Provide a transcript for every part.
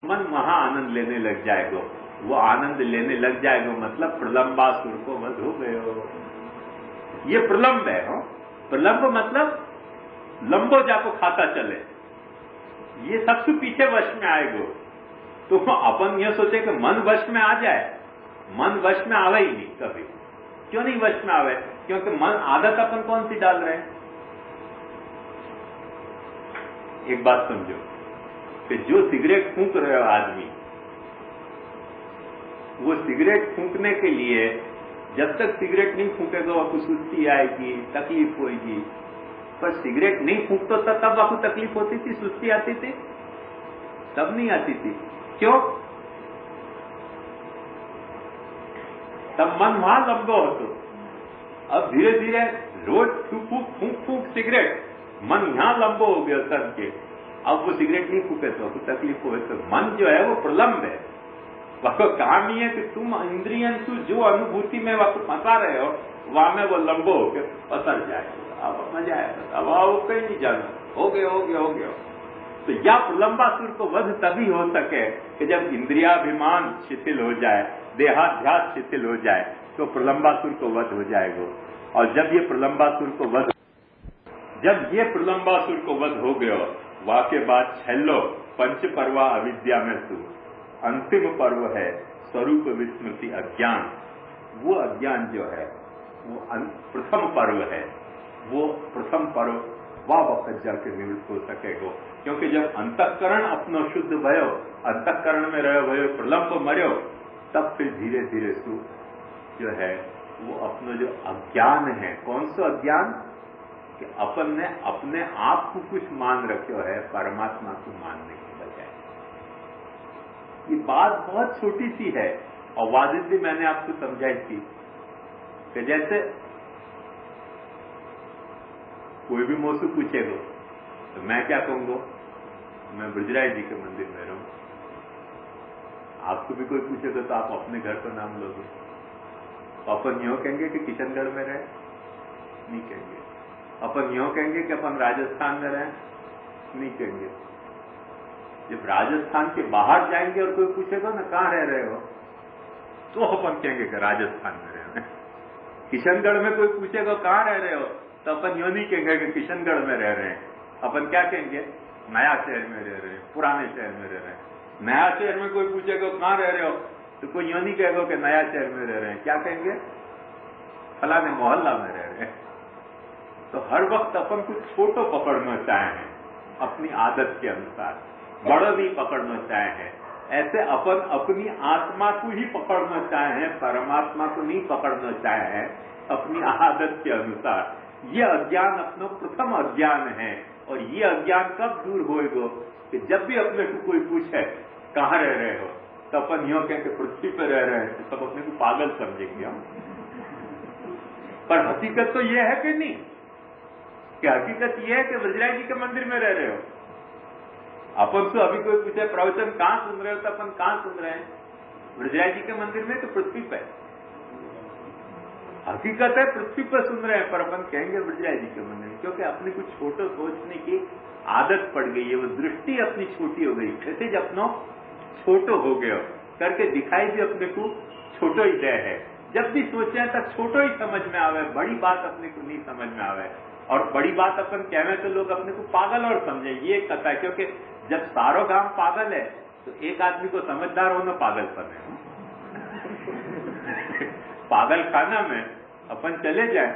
मन वहां आनंद लेने लग जाएगा। वो आनंद लेने लग जाएगा मतलब प्रलंबासुर को वध हो गए हो। ये प्रलंब है। हो प्रलंब मतलब लंबो जाको खाता चले, ये सबसे पीछे वश में आएगा। तो अपन यह सोचे कि मन वश में आ जाए, मन वश में आवे ही नहीं कभी। क्यों नहीं वश में आवे? क्योंकि मन आदत अपन कौन सी डाल रहे हैं। एक बात समझो कि जो सिगरेट फूंक रहे हो आदमी, वो सिगरेट फूंकने के लिए जब तक सिगरेट नहीं फूंकेगा आपको सुस्ती आएगी, तकलीफ होगी। पर सिगरेट नहीं फूंकता था तब आपको तकलीफ होती थी, सुस्ती आती थी? तब नहीं आती थी। क्यों? तब मन वहां लंबो होतो। अब धीरे धीरे रोज फूंक फूंक सिगरेट, मन यहां लंबो हो गया तब के। अब वो सिगरेट नहीं फूके तो आपको तकलीफ हो। तो मन जो है वो प्रलंब है। वह काम ही है कि तुम इंद्रियन जो अनुभूति में वह फंसा रहे हो वहां में वो लंबो होकर पसर जाएगा। अब मजा आएगा, अब वो कहीं नहीं जाना। हो गया। तो या प्रलंबासुर को वध तभी हो सके कि जब इंद्रियाभिमान शिथिल हो जाए, देहाध्यास शिथिल हो जाए, तो प्रलंबासुर को वध हो जाएगा। और जब ये प्रलंबासुर को वध हो गया, वाके बाद छेल्लो पंच पर्वा अविद्या में सु अंतिम पर्व है स्वरूप विस्मृति अज्ञान। वो अज्ञान जो है वो प्रथम पर्व है। वो प्रथम पर्व वह वक्त जाके निवृत्त हो सकेगा। क्योंकि जब अंतःकरण अपनो शुद्ध भयो, अंतःकरण में रहो भयो, प्रलंब मर्यो, तब फिर धीरे धीरे सु जो है वो अपना जो अज्ञान है, कौन सा अज्ञान कि अपन ने अपने आप को कुछ मान रखो है परमात्मा को मानने के बजाय। ये बात बहुत छोटी सी है और वाजिब भी मैंने आपको समझाई थी कि जैसे कोई भी मुझसे पूछेगा तो मैं क्या कहूंगा, मैं ब्रजराज जी के मंदिर में रहूं। आपको भी कोई पूछेगा तो आप अपने घर का नाम लोगे। तो अपन यूं कहेंगे कि किशनगढ़ में रहे, नहीं कहेंगे। अपन यूं कहेंगे कि अपन राजस्थान में रहे, नहीं कहेंगे। जब राजस्थान के बाहर जाएंगे और कोई पूछेगा ना कहां रह रहे हो, तो अपन कहेंगे कि राजस्थान में रह रहे हैं। किशनगढ़ में कोई पूछेगा कहां रह रहे हो, तो अपन यूं नहीं कहेंगे कि किशनगढ़ में रह रहे हैं। अपन क्या कहेंगे, नया शहर में रह रहे हैं, पुराने शहर में रह रहे हैं। नया शहर में कोई पूछेगा कहां रह रहे हो, तो कोई यूं नहीं कहेगा कि नया शहर में रह रहे हैं। क्या कहेंगे, फलाने मोहल्ला में रह रहे हैं। तो हर वक्त अपन कुछ छोटो पकड़ना चाहे हैं अपनी आदत के अनुसार, बड़ो भी पकड़ना चाहे हैं। ऐसे अपन अपनी आत्मा को ही पकड़ना चाहे हैं, परमात्मा को नहीं पकड़ना चाहे हैं अपनी आदत के अनुसार। ये अज्ञान अपना प्रथम अज्ञान है। और ये अज्ञान कब दूर होएगा कि जब भी अपने को कोई पूछे कहां रह रहे हो, तो अपन यूं कहें कि पृथ्वी पर रह रहे हैं, तो सब अपने को पागल समझेंगे हम। पर हकीकत तो यह है कि नहीं, कि हकीकत यह है कि ब्रजराज जी के मंदिर में रह रहे हो। अपन तो अभी कोई पूछे प्रवचन कहां सुन रहे हो, तो अपन कहां सुन रहे हैं, ब्रजराज जी के मंदिर में, तो पृथ्वी पर। हकीकत है पृथ्वी पर सुन रहे हैं, पर अपन कहेंगे ब्रजराज जी के मंदिर में, क्योंकि अपने कुछ छोटो सोचने की आदत पड़ गई है। वो दृष्टि अपनी छोटी हो गई, क्षितिज अपनो छोटो हो गया करके दिखाई भी अपने को छोटो ही दे है। जब भी सोचे तब छोटो ही समझ में आवे, बड़ी बात अपने को नहीं समझ में आवे। और बड़ी बात अपन कहे तो लोग अपने को पागल और समझे, ये कथा है। क्योंकि जब सारो गांव पागल है तो एक आदमी को समझदार होना पागलपन है। पागल खाना में अपन चले जाए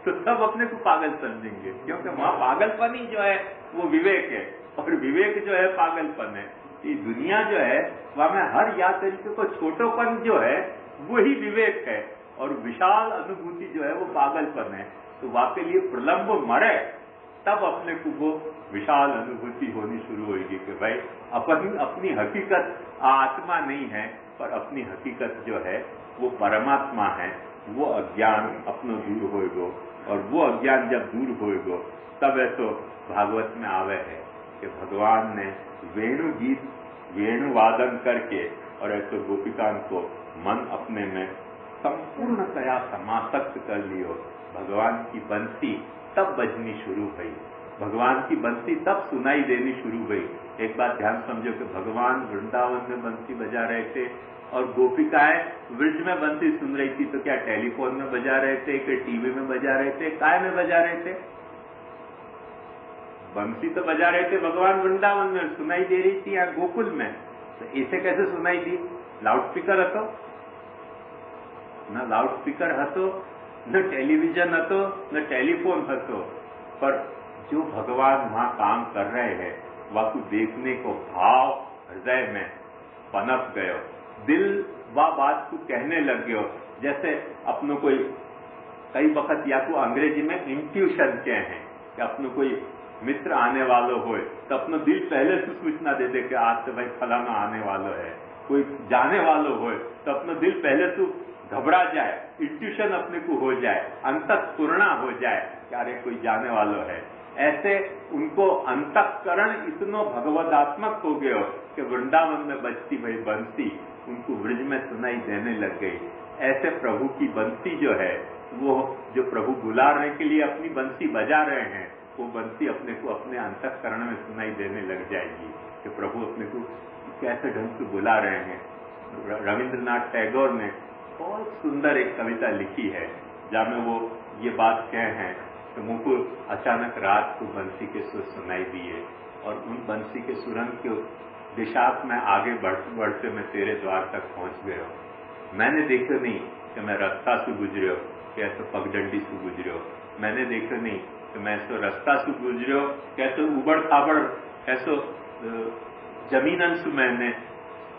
तो सब अपने को पागल समझेंगे, क्योंकि वहां पागलपन ही जो है वो विवेक है, और विवेक जो है पागलपन है। ये दुनिया जो है वहां में हर या तरीके को छोटोपन जो है वही विवेक है, और विशाल अनुभूति जो है वो पागलपन है। तो वाकई लिए प्रलंब मरे तब अपने को वो विशाल अनुभूति होनी शुरू होगी कि भाई अपन अपनी हकीकत आत्मा नहीं है, पर अपनी हकीकत जो है वो परमात्मा है। वो अज्ञान अपनो दूर होएगो, और वो अज्ञान जब दूर होएगो तब ऐसो भागवत में आवे है कि भगवान ने वेणु गीत वेणु वादन करके और ऐसे गोपिकान को मन अपने में संपूर्णतया समासक्त कर लियो। भगवान की बंसी तब बजनी शुरू हुई भगवान की बंसी तब सुनाई देनी शुरू हुई। एक बात ध्यान समझो कि भगवान वृंदावन में बंसी बजा रहे थे और गोपिकाएं ब्रज में बंसी सुन रही थी, तो क्या टेलीफोन में बजा रहे थे कि टीवी में बजा रहे थे, काय में बजा रहे थे? बंसी तो बजा रहे थे भगवान वृंदावन में, सुनाई दे रही थी या गोकुल में। तो ऐसे कैसे सुनाई दी? लाउडस्पीकर હતો? न लाउडस्पीकर હતો, न टेलीविजन હતો, न टेलीफोन હતો, पर जो भगवान वहां काम कर रहे हैं वह को देखने को भाव हृदय में पनप गयो, दिल वह बात को कहने लग गयो। जैसे अपनों कोई कई वक्त या को अंग्रेजी में इंट्यूशन कहे हैं कि अपनों कोई मित्र आने वालों हो तो अपना दिल पहले से सूचना दे दे कि आज से भाई फलाना आने वालों है। कोई जाने वालों हो तो अपना दिल पहले से घबरा जाए, इंट्यूशन अपने को हो जाए, अंतःस्फुरणा हो जाए कि अरे कोई जाने वालों है। ऐसे उनको अंतःकरण इतनो भगवदात्मक हो गयो कि वृंदावन में बजती भाई बंसी उनको ब्रज में सुनाई देने लग गई। ऐसे प्रभु की बंसी जो है, वो जो प्रभु बुलाने के लिए अपनी बंसी बजा रहे हैं, वो बंसी अपने को अपने अंतःकरण में सुनाई देने लग जाएगी कि प्रभु अपने को कैसे ढंग से बुला रहे हैं। रविंद्रनाथ टैगोर ने बहुत सुंदर एक कविता लिखी है जहाँ वो ये बात कहे हैं कि मुझको अचानक रात को बंसी के सुर सुनाई दिए और उन बंसी के सुरंग के दिशा में आगे बढ़ते मैं तेरे द्वार तक पहुंच गया। मैंने देखा नहीं कि मैं रास्ता से गुजरियो कि ऐसे पगडंडी से गुजरियो, मैंने देखा नहीं कि मैं ऐसो रास्ता से गुजरियो कैसे उबड़ खाबड़ ऐसो जमीनन से मैंने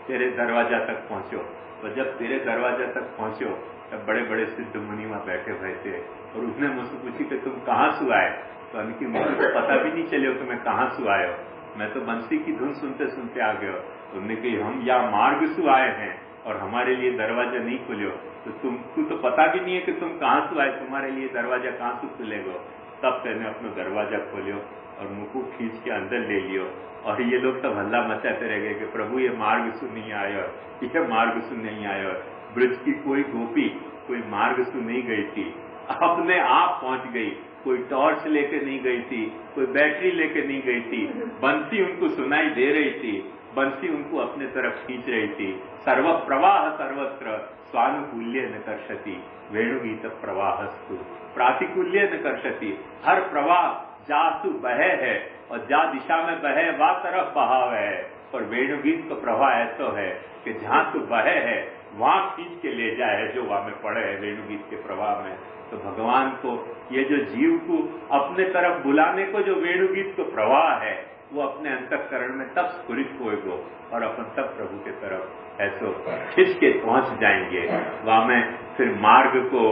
तेरे दरवाजा तक पहुंचो। तो जब तेरे दरवाजा तक पहुंचो तब बड़े बड़े सिद्ध मुनि वहां बैठे हुए थे और उसने मुझसे पूछी कि तुम कहाँ से आए? तो उनकी मुझे को पता भी नहीं चले कि मैं कहाँ से आयो, मैं तो बंसी की धुन सुनते सुनते आ गयो। उन्होंने कही हम यहाँ मार्ग से आए हैं और हमारे लिए दरवाजा नहीं खुलियो, तो तुमको तो पता भी नहीं है कि तुम कहाँ से आए, तुम्हारे लिए दरवाजा कहाँ से खुलेगा। तब मैंने अपना दरवाजा खोलियो और मुझको खींच के अंदर ले लियो और ये लोग सब हल्ला मचाते रह गए कि प्रभु ये मार्ग से नहीं आयो, ये मार्ग से नहीं आयो। ब्रज की कोई गोपी कोई मार्ग से नहीं गई थी, अपने आप पहुंच गई। कोई टॉर्च लेके नहीं गई थी, कोई बैटरी लेके नहीं गई थी, बंसी उनको सुनाई दे रही थी, बंसी उनको अपने तरफ खींच रही थी। सर्व प्रवाह सर्वत्र स्वानुकूल्य न कर्षति वेणुगीत प्रवाहस्तु प्रातिकूल्य न कर्षति। हर प्रवाह जासु बहे है और जा दिशा में बहे वह तरफ बहाव है, और वेणुगीत का प्रवाह ऐसा है कि जहां तो बहे है वहां खींच के ले जाए जो वहां में पड़े है वेणुगीत के प्रवाह में। तो भगवान को ये जो जीव को अपने तरफ बुलाने को जो वेणुगीत का प्रवाह है वो अपने अंतःकरण में तब स्फुरित होएगा और अपन तब प्रभु के तरफ ऐसो खिंच के पहुंच जाएंगे। वहां में फिर मार्ग को,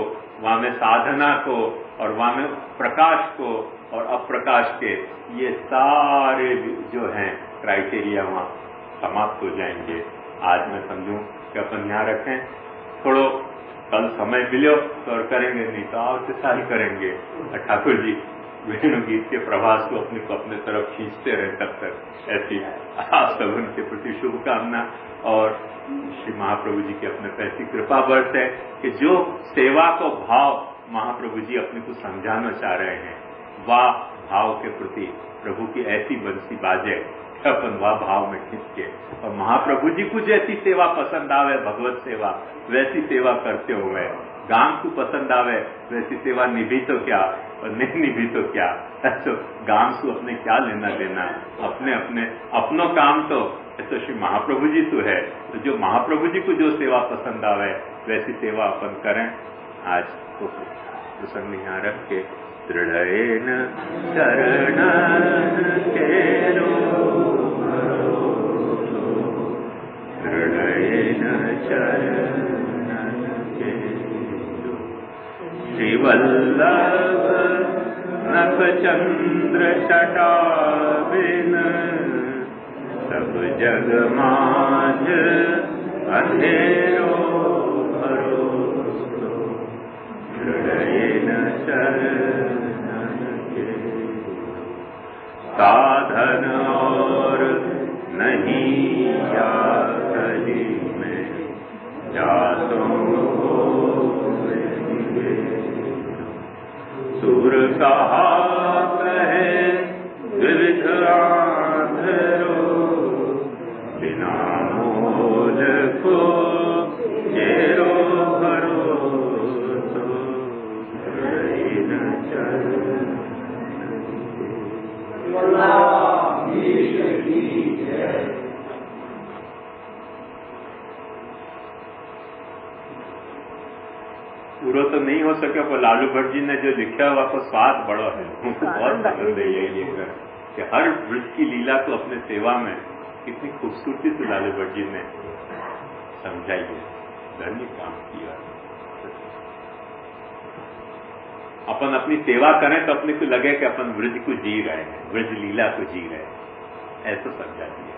वहां में साधना को और वहां में प्रकाश को और अप्रकाश के ये सारे जो हैं क्राइटेरिया वहां समाप्त हो जाएंगे। आज मैं समझूं कि अपन यहाँ रखें, थोड़ो कल समय मिलो तो और करेंगे, नहीं तो और साल करेंगे। ठाकुर जी वेणुगीत के प्रवास को अपने तरफ खींचते रहे तब तक। ऐसी आप सब उनके प्रति शुभकामना और श्री महाप्रभु जी की अपने पर ऐसी कृपा बरस है कि जो सेवा को भाव महाप्रभु जी अपने को समझाना चाह रहे हैं, वह भाव के प्रति प्रभु की ऐसी बंसी बाजे अपन वह भाव में खींच के, और महाप्रभु जी को जैसी सेवा पसंद आवे भगवत सेवा वैसी सेवा करते हुए, गांव को पसंद आवे वैसी सेवा निभी तो क्या और नहीं निभी तो क्या। तो गांव को अपने क्या लेना देना, अपनो काम तो ऐसा श्री महाप्रभु जी तो है। तो जो महाप्रभु जी को जो सेवा पसंद आवे वैसी सेवा अपन करें। आज तो प्रसंग यहाँ रख के दृढ़ेन शरणं केरो दृढ़ेन शरणं केरो श्रीवल्लभ नखचंद्र चटाबिन सब जग माझ अंधेरो भरोसो दृढ़ेन शरणं केरो साधन और नहीं या कली में जातों सुर कहा कहे मोल को तेरो भरोसो रही न चल। पूरा तो नहीं हो सके पर लालू भट्ट जी ने जो लिखा हुआ को स्वाद बड़ा है, उनको बहुत पसंद है ये कि हर वृत्त की लीला को अपने सेवा में कितनी खूबसूरती से लालू भट्ट जी ने समझाई है, धन्य काम किया। अपन अपनी सेवा करें तो अपने को लगे कि अपन वृत्त को जी रहे हैं, वृत्त लीला को जी रहे हैं, ऐसा समझा दिया।